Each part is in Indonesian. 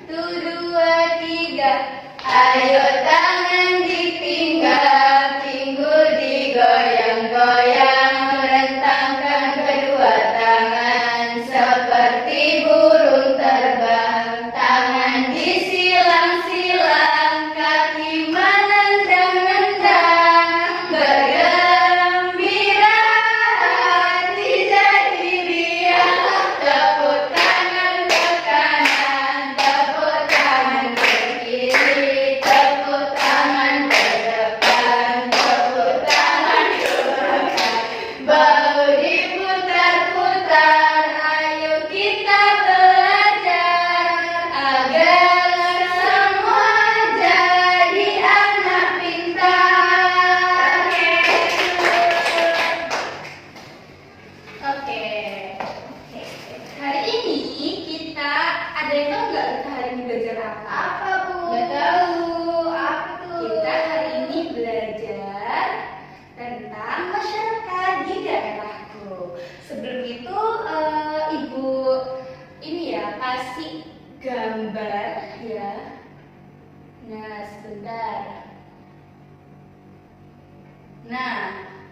dua, tiga. Ayo tangan dipinggang, pinggul digoyang-goyang, rentangkan kedua tangan seperti burung terbang. Tangan disilang-silang, kaki menendang-nendang, bergembira hati jadi riang. Tepuk tangan ke kanan, tepuk tangan ke kiri, tepuk tangan ke depan, tepuk tangan ke belakang. Bahu diputar-putar, ayo kita belajar agar semua jadi anak pintar. Oke. Hari ini kita ada yang tahu nggak kita hari ini belajar apa? Apa, Bu? Nggak tahu. Apa tuh? Kita hari ini belajar tentang masyarakat di daerahku. Sebelum itu, Ibu ini ya kasih gambar ya. Nah, sebentar. Nah,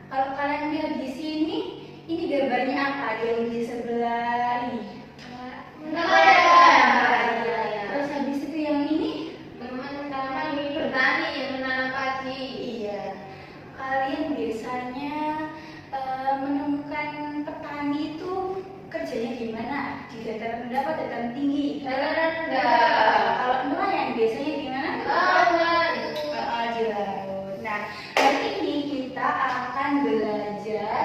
kalau kalian lihat di sini, ini gambarnya apa? Yang di sebelah ini. Terus habis itu yang ini Teman-teman bertani yang menanam padi. iya. Kalian biasanya menemukan petani itu kerjanya gimana? Di dataran rendah atau dataran tinggi? Dataran rendah. Kalau nelayan biasanya gimana? Di laut. Nah, hari ini kita akan belajar.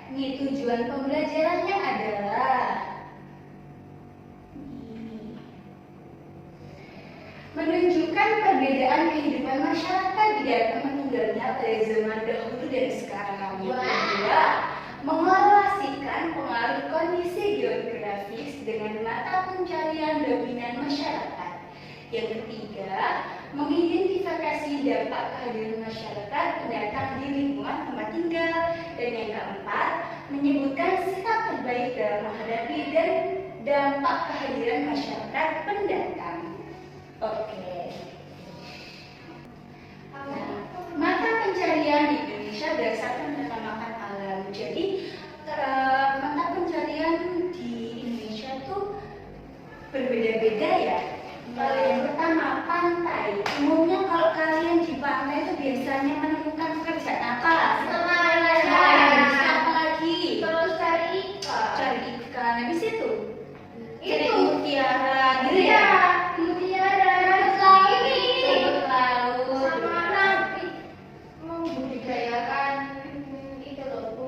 Nih, tujuan pembelajarannya adalah menunjukkan perbedaan kehidupan masyarakat di daerah tempat tinggalnya pada zaman dahulu dan sekarang. Yang kedua, mengorelasikan pengaruh kondisi geografis dengan mata pencarian dominan masyarakat. Yang ketiga, mengidentifikasi dampak kehadiran masyarakat pendatang di lingkungan tempat tinggal. Dan yang keempat, menyebutkan sikap terbaik dalam menghadapi dan dampak kehadiran masyarakat pendatang. Oke. Nah, mata pencarian di Indonesia berdasarkan penamakan alam. Jadi mata pencarian di Indonesia tuh berbeda-beda ya. Kalau yang pertama pantai. Umumnya kalau kalian di pantai itu biasanya menemukan pekerjaan apa? Apa lagi? Terus cari ikan. Cari ikan. Habis itu cari Itu. mutiara gitu Iya, ya. mutiara, rumput laut. Rumput laut. Sama nanti membudidayakan itu loh, Bu.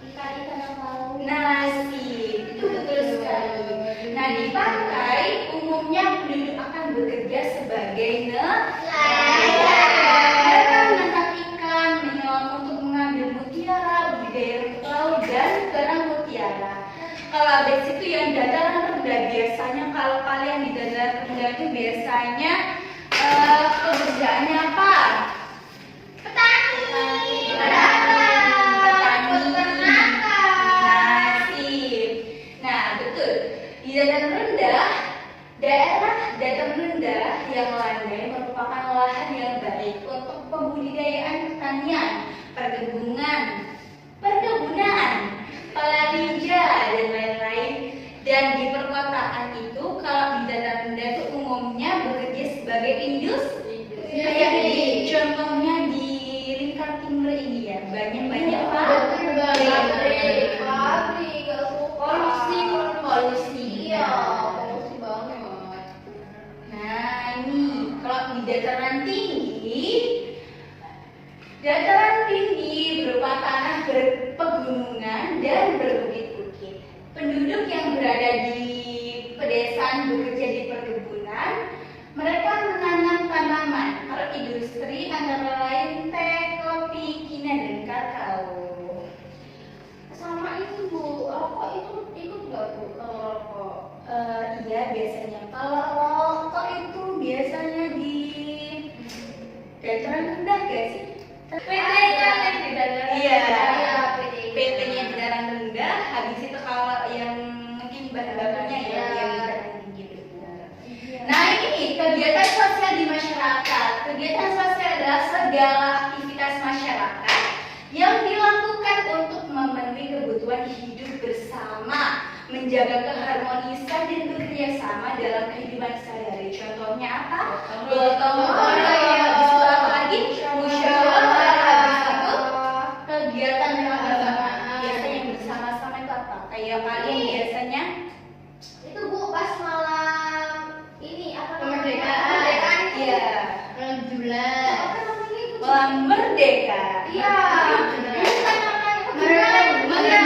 Ikan-ikan yang laut. Nasi, itu betul sekali. Nah, di pantai umumnya penduduk akan bekerja sebagai nelayan. Mereka menangkap ikan, menyelam untuk mengambil mutiara, budidaya rumput laut dan kerang mutiara. Kalau habis itu yang dataran rendah biasanya kalau kalian di dataran rendah itu biasanya pekerjaannya apa? Petani. Nasib. Nah, betul. Di dataran rendah, daerah dataran rendah yang landai merupakan lahan yang baik untuk pembudidayaan pertanian, perkebunan, palawija dan lain-lain. Dan di perkotaan itu, kalau di dataran rendah itu umumnya bekerja sebagai industri. Kayak di contohnya di lingkar timur ini ya, banyak pabrik, polusi. Iya, polusi banget. Nah, ini kalau di dataran tinggi berupa tanah berpegunungan dan berbukit-bukit. Penduduk yang berada di pedesaan bekerja di perkebunan, mereka menanam tanaman. Kalau industri antara lain teh, kopi, kina dan kakao. Sama itu, Bu, rokok itu ikut nggak, Bu, kalau rokok? Iya biasanya. Kalau rokok itu biasanya di dataran rendah gak sih? PT-nya yang di dataran Iya. rendah. PT-nya di dataran rendah. Habis itu kalau yang mungkin bahan bakunya ya yang di dataran tinggi benar. Nah ini kegiatan sosial di masyarakat. Kegiatan sosial adalah segala aktivitas masyarakat yang dilakukan untuk memenuhi kebutuhan hidup bersama, menjaga keharmonisan dan bekerja sama dalam kehidupan sehari-hari. Contohnya apa? Gotong royong. Habis itu apa lagi? Musyawarah. Habis itu kegiatan keagamaan. Biasanya yang bersama-sama itu apa? Kayak kalian biasanya Itu Bu pas malam ini apa kemerdekaan. Iya. Malam 17. Apa namanya itu? Malam merdeka. Iya. Bukan namanya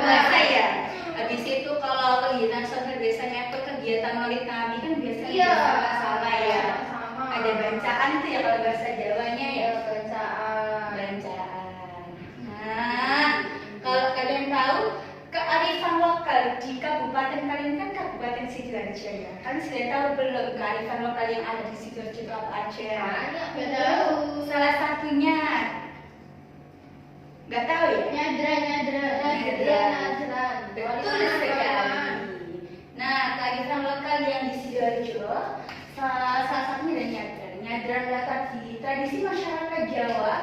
Bahasa ya. Habis itu kalau kegiatan sosial biasanya itu kegiatan Maulid Nabi kan biasanya Iya. bersama-sama ya. Sama. Ada bacaan itu ya kalau bahasa Jawanya ya. Ya bacaan. Bacaan. Nah, kalau kalian tahu kearifan lokal di kabupaten kalian kan Kabupaten Sidoarjo ya. Kalian sudah tahu belum kearifan lokal yang ada di Sidoarjo itu apa aja? Banyak betul. Salah satunya nggak tahu ya? Nyadran. Betul sekali. Nah, kearifan lokal yang di Sidoarjo salah satunya ada nyadran. Nyadran adalah tradisi masyarakat Jawa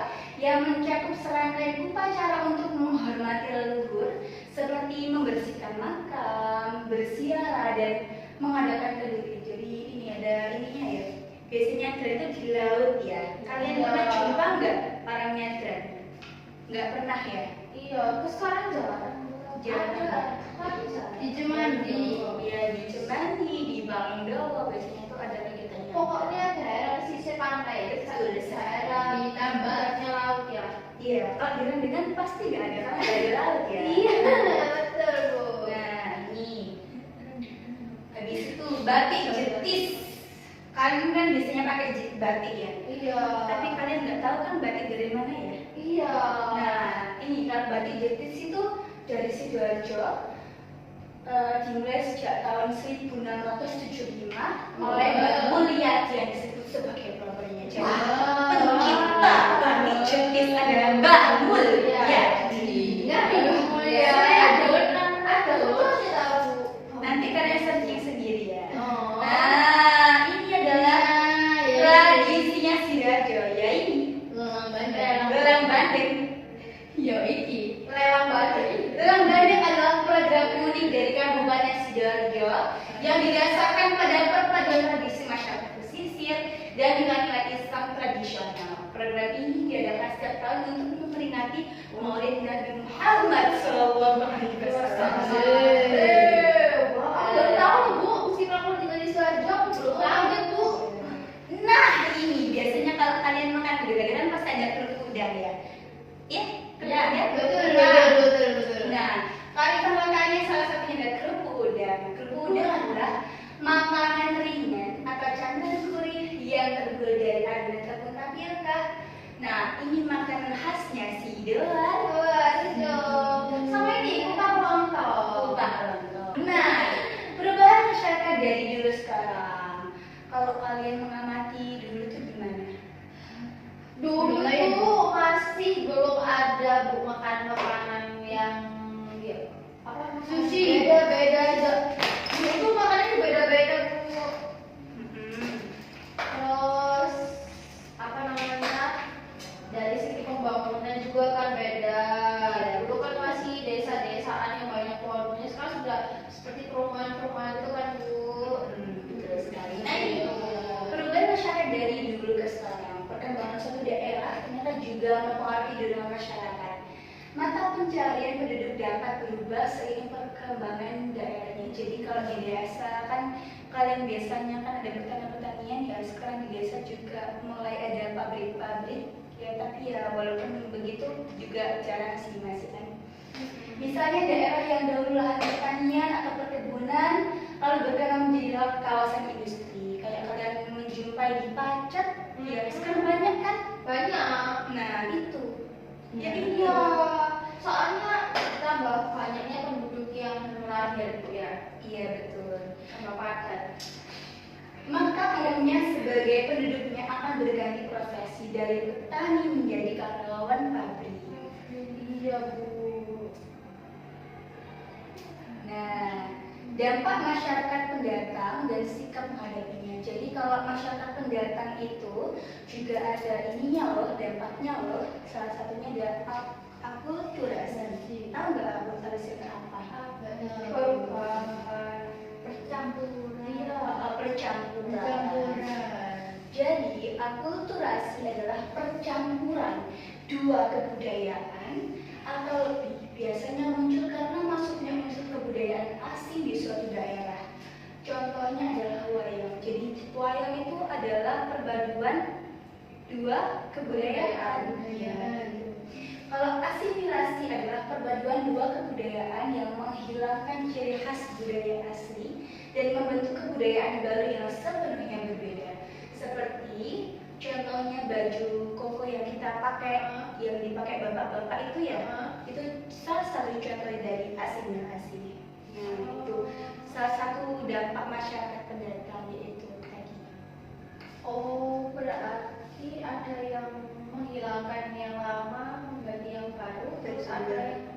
yang mencakup serangkaian upacara untuk menghormati leluhur seperti membersihkan makam, berziarah dan mengadakan keduri. Jadi ini ada ininya ya. Biasanya nyadran itu di laut ya. Kalian pernah jumpa nggak para nyadran? Nggak pernah ya? Iya, terus sekarang jarang. Jarang. Di Cemandi. Ya di Cemandi, di Bangdowo biasanya itu ada kegiatannya. Pokoknya daerah pesisir pantai. Betul, Daerah ditambahnya laut ya. Iya, kalau dengan pasti nggak ada kan ada laut ya. Iya, betul Bu. Nah ini, habis itu batik jetis. Kalian kan biasanya pakai batik ya. Iya. Tapi kalian nggak tahu kan batik dari mana ya? Iya. Nah ini kan batik jetis itu dari Sidoarjo. Dimulai sejak tahun 1675 oleh Mbak Mulyadi yang disebut sebagai pelopornya. Jadi pencipta batik jetis adalah Mbak Mulyadi. Ada foto sih tahu. Nanti kalian searching sendiri ya. Oh. Nah ini adalah tradisinya Sidoarjo ya ini lelang bandeng. Yo iki lelang batu. Lelang bandeng adalah program unik dari Kabupaten Sidoarjo yang didasarkan pada perpaduan tradisi masyarakat pesisir dan nilai-nilai Islam tradisional. Program ini diadakan setiap tahun untuk memperingati Maulid Nabi Muhammad SAW. Baru tahu Bu, meskipun aku tinggal di Sidoarjo, aku belum tahu deh Bu. Nah ini biasanya kalau kalian makan gudeg-gudegan pasti ada kerupuk udang ya. Iya, kerupuk udang. Betul. Nah, kearifan lokalnya salah satunya ada kerupuk udang. Kerupuk udang adalah makanan ringan atau camilan gurih yang terbuat dari adonan tepung tapioka. Nah, ini makanan khasnya Sidoarjo. Wah, sejuk. Sama ini kupat lontong. Kupat lontong. Nah, perubahan masyarakat dari dulu sekarang. Kalau kalian mengamati dulu tuh gimana? Dulu itu masih belum ada Bu makanan yang ya, apa namanya? Sushi. Beda aja. Dulu itu makanannya beda-beda Bu. Terus apa namanya? Dari segi pembangunan juga kan beda. Dulu kan masih desa-desaan yang banyak pohonnya. Sekarang sudah seperti perumahan-perumahan itu kan Bu. Betul sekali. Nah, Nah, ini itu. perubahan masyarakat dari dulu ke sekarang. Perkembangan suatu daerah ternyata juga mempengaruhi dunia masyarakat. Mata pencarian penduduk dapat berubah seiring perkembangan daerahnya. Jadi kalau di desa kan kalian biasanya kan ada pertanian ya, sekarang di desa juga mulai ada pabrik-pabrik ya, tapi ya walaupun begitu juga jarang sih masih kan. Misalnya daerah yang dahulu lahan pertanian atau perkebunan lalu berkembang menjadi kawasan industri. Kayak kalian menjumpai di Pacet, ya sekarang banyak kan? Banyak. Nah itu. Ya Iya, soalnya tambah banyaknya penduduk yang melahir Bu ya. Iya betul. Tambah padat. Maka umumnya sebagai penduduknya akan berganti profesi dari petani menjadi karyawan pabrik. Iya Bu. Nah, dampak masyarakat pendatang dan sikap menghadapinya. jadi kalau masyarakat pendatang itu juga ada ininya loh, dampaknya loh. Salah satunya ada akulturasi. Tahu nggak akulturasi itu apa? Percampuran. Iya, percampuran. Jadi akulturasi adalah percampuran dua kebudayaan atau lebih. Biasanya muncul karena masuknya unsur kebudayaan asing di suatu daerah. Contohnya adalah wayang. Jadi wayang itu adalah perpaduan dua kebudayaan. Ya. Kalau asimilasi adalah perpaduan dua kebudayaan yang menghilangkan ciri khas budaya asli dan membentuk kebudayaan baru yang sepenuhnya berbeda. Seperti contohnya baju koko yang kita pakai, yang dipakai bapak-bapak itu ya, itu salah satu contoh dari asimilasi. Nah, itu salah satu dampak masyarakat pendatang yaitu tadi. Oh, berarti ada yang menghilangkan yang lama, mengganti yang baru, terus ada yang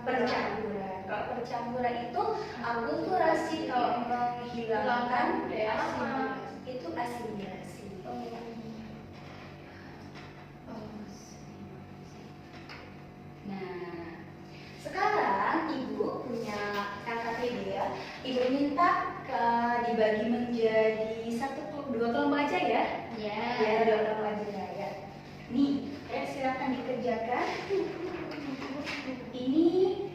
Percampuran. Kalau percampuran itu akulturasi, kalau menghilangkan lama itu asimilasi. Nah, sekarang ibu punya KKPD ya. Ibu minta dibagi menjadi dua kelompok aja ya. Ya, dua kelompok aja ya. Nih, silakan dikerjakan. Ini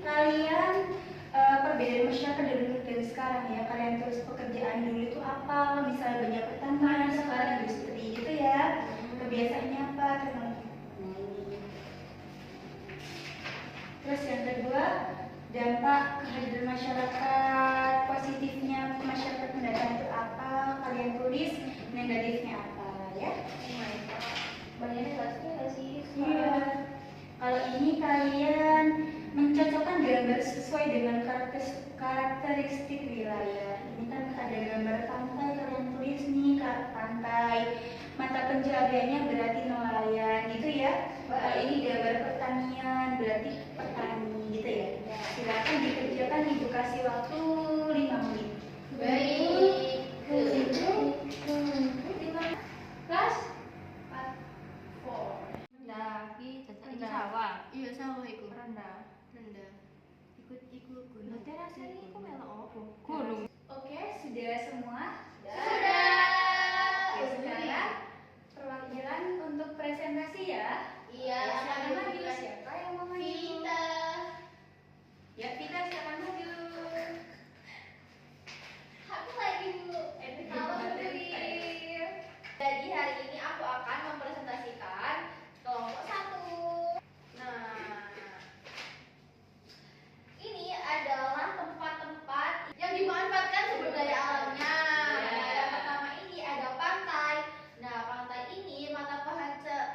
kalian perbedaan masyarakat dulu dan sekarang ya. Kalian terus pekerjaan dulu itu apa? Misalnya banyak pertanian, sekarang industri gitu ya. Kebiasaannya apa? Terus yang kedua, dampak kehadiran masyarakat positifnya masyarakat pendatang itu apa? Kalian tulis, negatifnya apa ya? banyak negasinya nggak sih? Iya. Kalau ini kalian mencocokkan gambar sesuai dengan karakteristik wilayah. Ini kan ada gambar pantai, kalian tulis nih pantai. Mata pencahariannya berarti nelayan, gitu ya. Kalau ini gambar pertanian, berarti petani, gitu ya. Silakan dikerjakan, Ibu kasih waktu 5 menit. Baik. Kelas 4. Nah, iki Rendah. sawah. Iya, sawah iku. Rendah. Rendah. Ikut gunung. Lho teras iki kok melok opo? Gunung. Oke, sudah semua? Sudah. Oke, sekarang perwakilan untuk presentasi ya. Iya, Silakan maju. Vita. Siapa yang mau maju? Vita. Ya, Vita silakan maju. Aku lagi Bu. Halo Putri. Jadi hari ini aku akan mempresentasikan kelompok 1. Nah, ini adalah tempat-tempat yang dimanfaatkan sumber daya alamnya. Nah, yang pertama ini ada pantai. Nah, pantai ini mata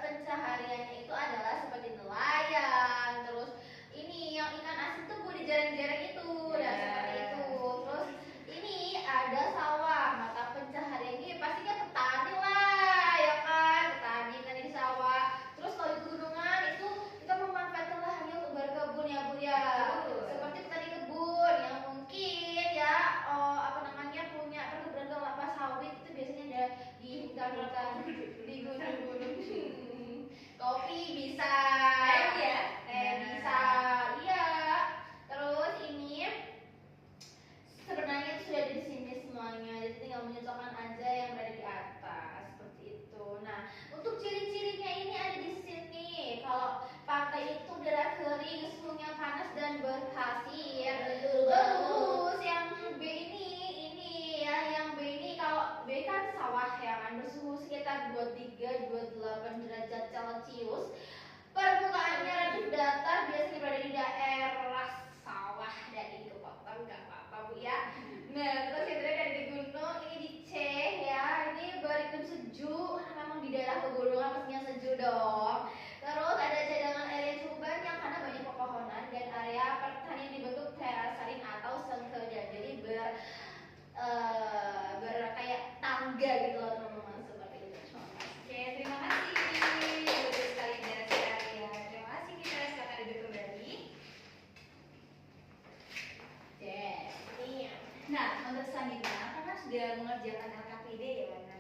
pencahariannya itu adalah seperti nelayan. Terus ini yang ikan asin tuh Bu di jarang-jarang itu. Nah, seperti itu. Terus ini ada sawah. Mata pencahariannya pastinya petani lah, ya kan? Petani di sawah. Terus kalau di gunungan itu kita memanfaatkan lahannya untuk berkebun ya Bu ya. Seperti petani kebun yang mungkin ya punya perkebunan kelapa sawit itu biasanya ada di hutan-hutan di gunung-gunung. Kopi bisa. Ya. Bisa. Iya. Terus ini sebenarnya itu sudah di sini semuanya, jadi tinggal menyocokkan aja yang berada di atas seperti itu. Nah, untuk ciri-cirinya ini ada di sini. Kalau pantai itu daerah kering, suhunya panas dan berpasir. Terus yang B ini ya, yang B ini kalau B kan sawah ya kan, bersuhu sekitar 23-28 derajat Celcius. Permukaannya relatif datar, biasanya berada di daerah sawah dan di kota, nggak apa-apa Bu ya. Nah, terus yang terakhir dari gunung ini di C ya, ini beriklim sejuk, karena memang di daerah pegunungan pastinya sejuk dong. Terus ada cadangan area cuban yang karena banyak pepohonan dan area pertanian dibentuk terasarin atau sengkeda, jadi ber kayak tangga gitu loh teman-teman, seperti itu. Oke, terima kasih. Betul sekali dari area. Terima kasih, kita silakan duduk kembali. Ini Nah, untuk selanjutnya karena sudah mengerjakan LKPD ya,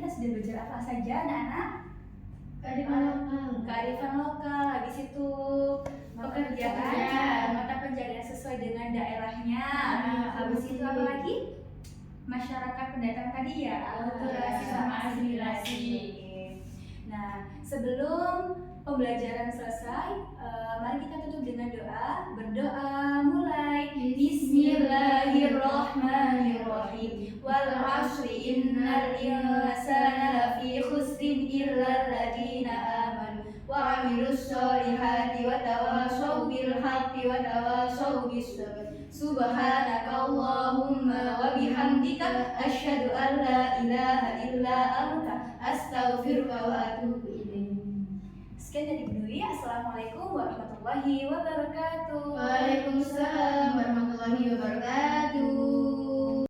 kita sudah belajar apa saja anak-anak? Kearifan lokal, habis itu pekerjaan, mata pencarian sesuai dengan daerahnya. Habis itu apa lagi? Masyarakat pendatang tadi ya, akulturasi sama asimilasi. Nah, sebelum pembelajaran selesai, mari kita tutup dengan doa. Berdoa mulai. Bismillahirrahmanirrahim. Wal 'ashri innal insana lafi khusrin illa alladziina amanu wa 'amilus sholihati wa tawashaw bil haqqi wa tawashaw bis sabr. Subhanakallahumma wa bihamdika asyhadu an la ilaha illa anta astaghfiruka wa atubu ilaik. Sekian dari Bu Dwi. Assalamualaikum warahmatullahi wabarakatuh. Waalaikumsalam warahmatullahi wabarakatuh.